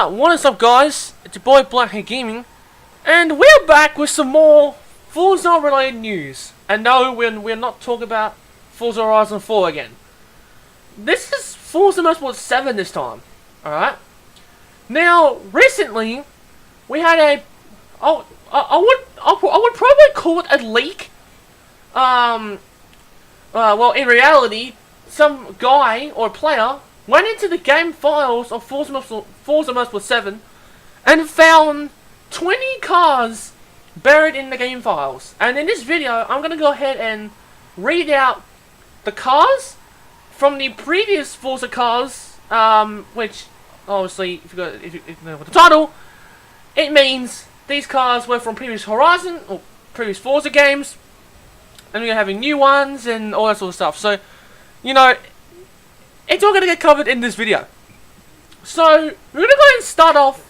What is up, guys? It's your boy BlackHatGaming, and we're back with some more Forza related news. And no, we're not talking about Forza Horizon 4 again. This is Forza Motorsport 7 this time. Alright? Now, recently, we had a... I would probably call it a leak. Well, in reality, some guy or player went into the game files of Forza Motorsport 7 and found 20 cars buried in the game files. And in this video, I'm going to go ahead and read out the cars from the previous Forza cars, which, obviously, if you know what the title, it means these cars were from previous Horizon, or previous Forza games, and we're having new ones and all that sort of stuff. So, you know, it's all going to get covered in this video. So, we're going to go ahead and start off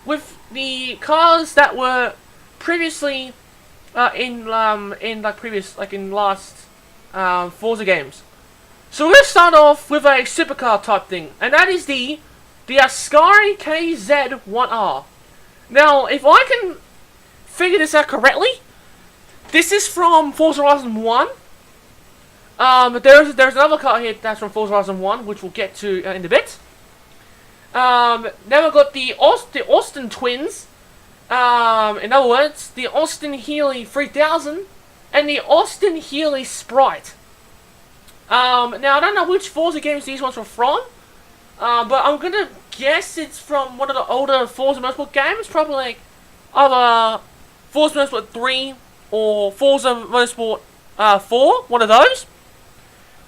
with the cars that were previously in last Forza games. So, we're going to start off with a supercar type thing, and that is the Ascari KZ1R. Now, if I can figure this out correctly, this is from Forza Horizon 1. But there's another car here that's from Forza Horizon 1, which we'll get to in a bit. Then we've got the Austin twins. In other words, the Austin Healey 3000 and the Austin Healey Sprite. Now, I don't know which Forza games these ones were from, but I'm going to guess it's from one of the older Forza Motorsport games, probably like either Forza Motorsport 3 or Forza Motorsport 4, one of those.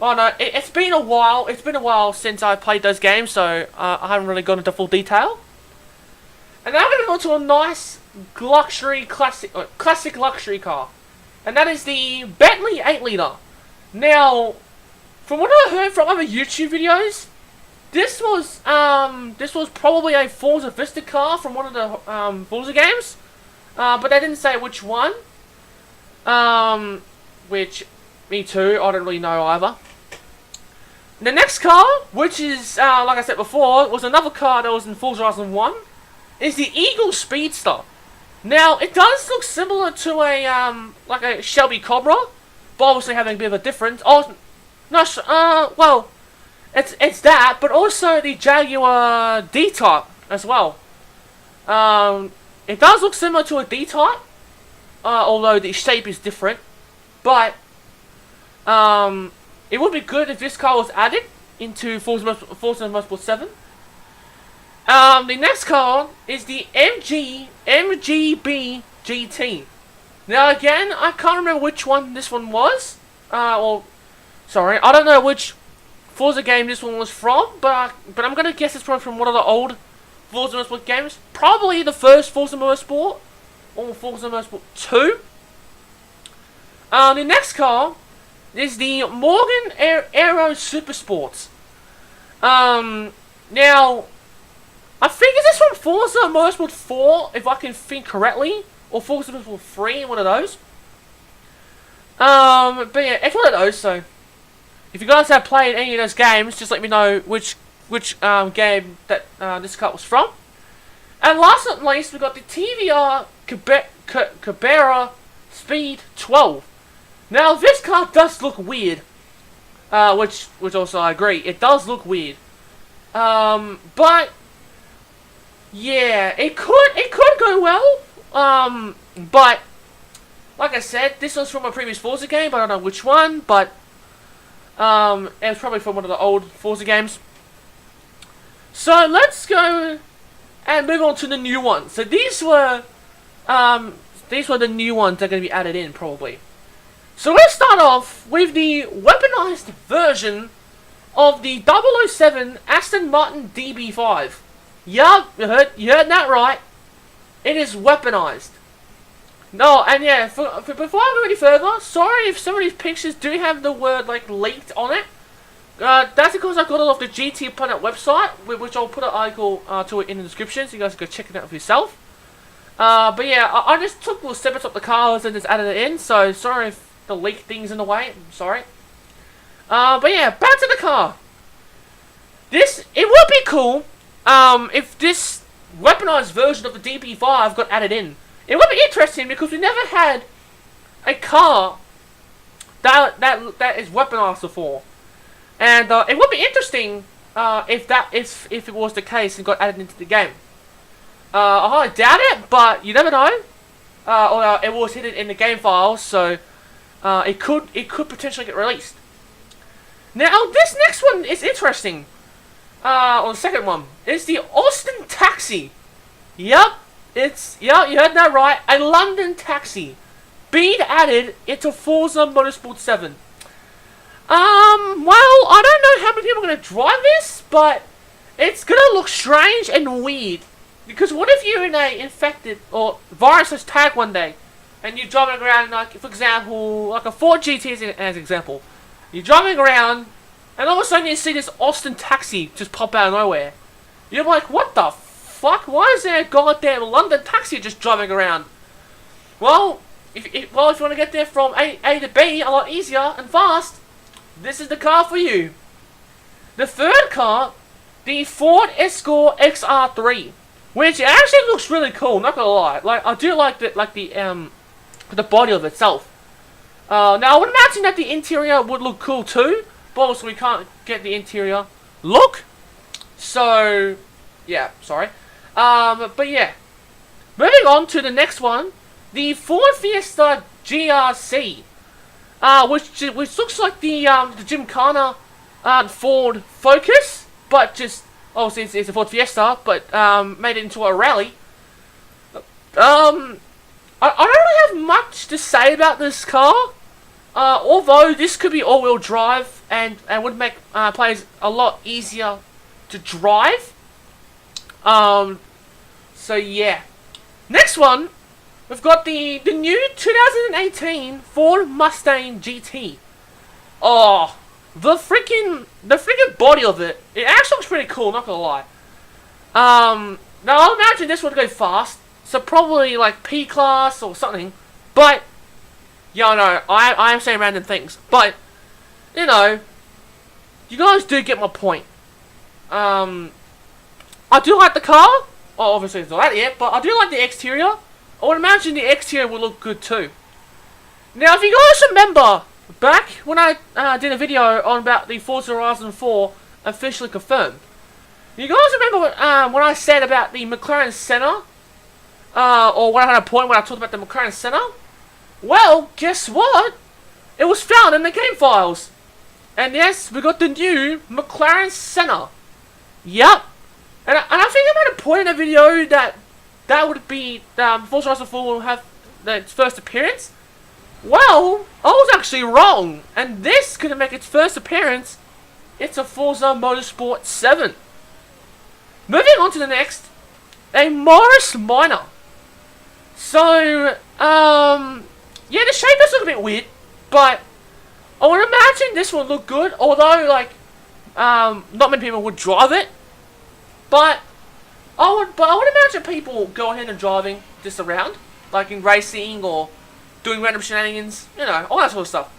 Oh no, it's been a while. It's been a while since I played those games, so I haven't really gone into full detail. And now I'm going to go to a nice luxury classic luxury car, and that is the Bentley 8-liter. Now, from what I heard from other YouTube videos, this was probably a Forza Vista car from one of the Forza games, but they didn't say which one. Which, me too, I don't really know either. The next car, which is, like I said before, was another car that was in Forza Horizon 1, is the Eagle Speedster. Now, it does look similar to like a Shelby Cobra, but obviously having a bit of a difference. Oh, no, well, it's that, but also the Jaguar D-Type as well. It does look similar to a D-Type, although the shape is different, but it would be good if this car was added into Forza Motorsport 7. The next car is the MGB GT. Now again, I can't remember which one this one was. Sorry, I don't know which Forza game this one was from, but I'm gonna guess it's probably from one of the old Forza Motorsport games. Probably the first Forza Motorsport or Forza Motorsport 2. The next car is the Morgan Aero Super Sports. Now, I think is this from Forza Motorsport 4, if I can think correctly, or Forza Motorsport 3, one of those. But yeah, it's one of those. So, if you guys have played any of those games, just let me know which game that this car was from. And last but not least, we've got the TVR Cabrera Speed 12. Now, this car does look weird, which also I agree, it does look weird. But yeah, it could go well. But like I said, this was from a previous Forza game. I don't know which one, but it was probably from one of the old Forza games. So let's go and move on to the new ones. So these were the new ones that are going to be added in probably. So let's start off with the weaponized version of the 007 Aston Martin DB5. Yup, you heard that right. It is weaponized. No, and yeah, before I go any further, sorry if some of these pictures do have the word like leaked on it. That's because I got it off the GT Planet website, which I'll put an article to it in the description, so you guys can go check it out for yourself. But yeah, I just took little snippets of the cars and just added it in, so sorry if the leak thing's in the way, I'm sorry. But yeah, back to the car. It would be cool if this weaponized version of the DB5 got added in. It would be interesting because we never had a car that is weaponized before, and it would be interesting if it was the case and got added into the game. I highly doubt it, but you never know. Or it was hidden in the game files, so it could potentially get released. Now this next one is interesting. On the second one, it's the Austin Taxi. Yep, you heard that right. A London taxi being added into Forza Motorsport 7. Well, I don't know how many people are going to drive this, but it's going to look strange and weird. Because what if you're in a infected or virus tag one day, and you're driving around, like, for example, like a Ford GT as an example. You're driving around, and all of a sudden you see this Austin Taxi just pop out of nowhere. You're like, what the fuck? Why is there a goddamn London taxi just driving around? Well, if you want to get there from A to B a lot easier and fast, this is the car for you. The third car, the Ford Escort XR3, which actually looks really cool. Not gonna lie, like I do like the body of itself. Now I would imagine that the interior would look cool too, but obviously we can't get the interior look. So yeah, sorry. But yeah, moving on to the next one, the Ford Fiesta GRC, which looks like the Gymkhana Ford Focus, but just obviously it's a Ford Fiesta, but made it into a rally. I don't really have much to say about this car, although this could be all-wheel drive and would make players a lot easier to drive. So yeah. Next one, we've got the new 2018 Ford Mustang GT. Oh, the freaking body of it. It actually looks pretty cool, not gonna lie. Now I imagine this would go fast, so probably like P class or something. But yeah, no, I am saying random things. But you know, you guys do get my point. I do like the car. Oh, obviously it's not that yet, but I do like the exterior. I would imagine the exterior will look good too. Now, if you guys remember back when I did a video on about the Forza Horizon 4 officially confirmed, you guys remember when I said about the McLaren Senna? Or when I had a point when I talked about the McLaren Senna? Well, guess what? It was found in the game files. And yes, we got the new McLaren Senna. Yup. And I think I made a point in a video that would be Forza Horizon 4 will have its first appearance. Well, I was actually wrong, and this could make its first appearance. It's a Forza Motorsport 7. Moving on to the next, a Morris Minor. So, yeah, the shape does look a bit weird, but I would imagine this would look good. Although, like, not many people would drive it, but I would imagine people go ahead and driving this around, like in racing or doing random shenanigans, you know, all that sort of stuff.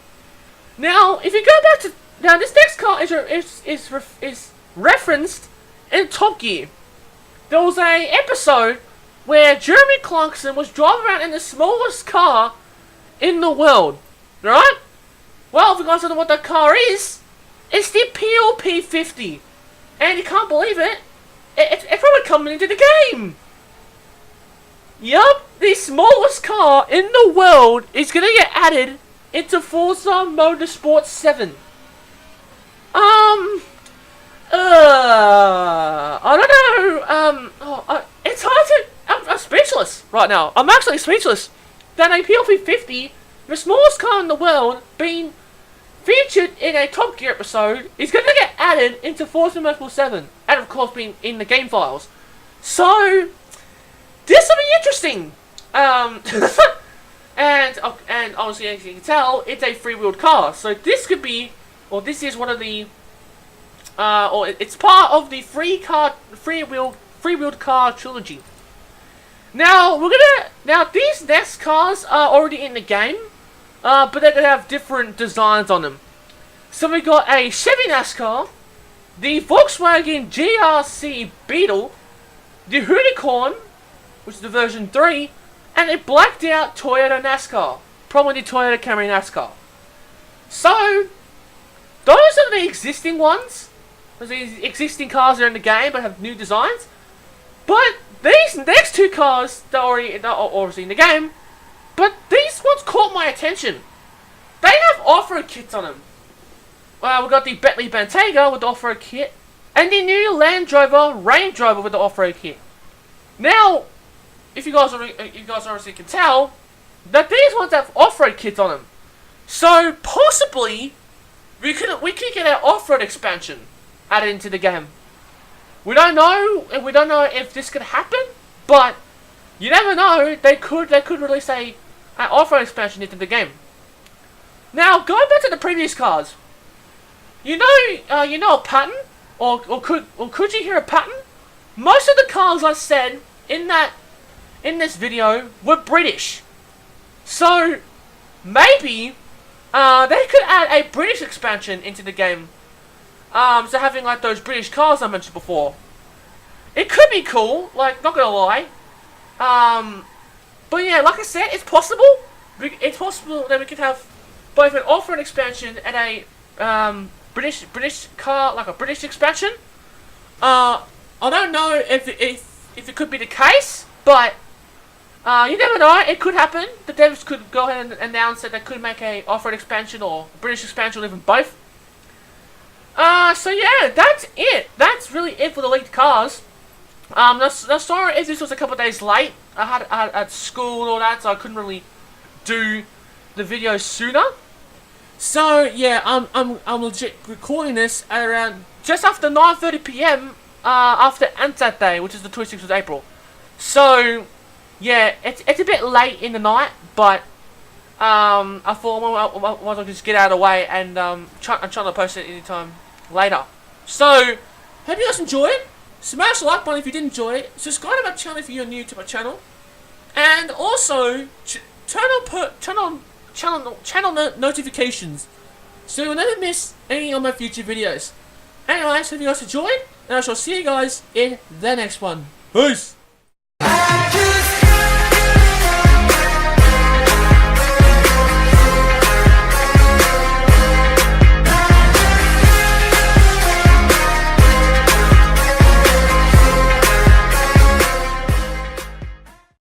Now, if you go back to this next car is referenced in Top Gear. There was a episode where Jeremy Clarkson was driving around in the smallest car in the world, right? Well, if you guys don't know what that car is, it's the PLP50, and you can't believe it. It's probably coming into the game. Yup, the smallest car in the world is gonna get added into Forza Motorsport 7. I don't know. It's hard to. I'm speechless right now. I'm actually speechless. That a PLP50, the smallest car in the world, being featured in a Top Gear episode, is going to get added into Forza Motorsport 7, and of course being in the game files. So this will be interesting. And obviously, as you can tell, it's a three-wheeled car. So this could be, or this is one of the, or it's part of the three-wheeled car trilogy. Now these next cars are already in the game, but they're gonna have different designs on them. So we got a Chevy NASCAR, the Volkswagen GRC Beetle, the Unicorn, which is the version 3, and a blacked out Toyota NASCAR, probably the Toyota Camry NASCAR. So, those are the existing ones. Those are the existing cars that are in the game but have new designs. But these next two cars that are obviously in the game, but these ones caught my attention. They have off-road kits on them. We've got the Bentley Bentayga with the off-road kit, and the new Land Rover Range Rover with the off-road kit. Now, if you guys obviously can tell, that these ones have off-road kits on them. So possibly, we could get our off-road expansion added into the game. We don't know if this could happen, but you never know. They could release an off-road expansion into the game. Now, going back to the previous cars, you know a pattern, or could you hear a pattern? Most of the cars I said in this video were British, so maybe they could add a British expansion into the game. So having like those British cars I mentioned before, it could be cool. Like, not gonna lie. But yeah, like I said, it's possible. It's possible that we could have both an off-road expansion and a British car, like a British expansion. I don't know if it could be the case, but you never know. It could happen. The devs could go ahead and announce that they could make a off-road expansion or a British expansion, or even both. So yeah, that's it. That's really it for the leaked cars. Sorry if this was a couple of days late. I had at school and all that, so I couldn't really do the video sooner. So yeah, I'm legit recording this at around just after 9:30 p.m. After Anzac Day, which is the 26th of April. So yeah, it's a bit late in the night, but I thought I might as well just get out of the way, and I'm trying to post it anytime later. So hope you guys enjoyed. Smash the like button if you did enjoy it. Subscribe to my channel if you're new to my channel, and also turn on channel notifications so you'll never miss any of my future videos. Anyways, hope you guys enjoyed, and I shall see you guys in the next one. Peace.